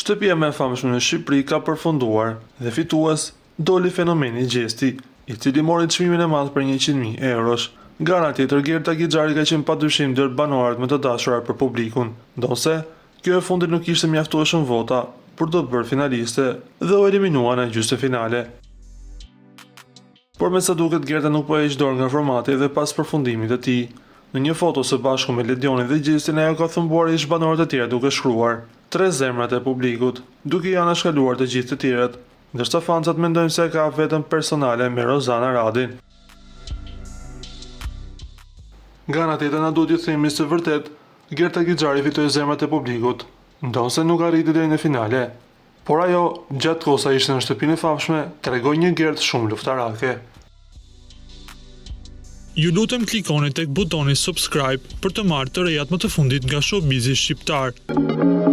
Shtëpia më e famshme në Shqipëri ka përfunduar dhe fitues doli fenomeni Gjesti, i cili mori çmimin e madh për 100.000 eurosh. Nga ana tjetër, Gerta Gixhari ka qenë padyshim ndër banorët më të dashurar për publikun, ndonse kjo e fundit nuk ishte mjaftueshëm vota për të bërë finaliste dhe u eliminua në gjysmë finale. Por me sa duket, Gerta nuk po heq dorë nga formati dhe pas përfundimit të tij. Në një foto së bashku me Ledionin dhe Gjestin, ajo ka thëmbuar ish banorët e tjerë duke shkruar 3 zemrat e publikut, duke i anashkaluar të gjithë të tjerët, ndërsa fancat mendojnë se ka vetëm personale me Rozana Radin. Nga ana tjetër, na duhet të themi se vërtet Gerta Gixhari fitoi zemrat e publikut, ndonse nuk arriti deri në finale. Por ajo, gjatë kohës sa ishte në shtëpinë e famshme, tregoi një Gertë shumë luftarake. Ju lutem klikoni tek butoni subscribe për të marrë të rejat më të fundit nga showbizi shqiptar.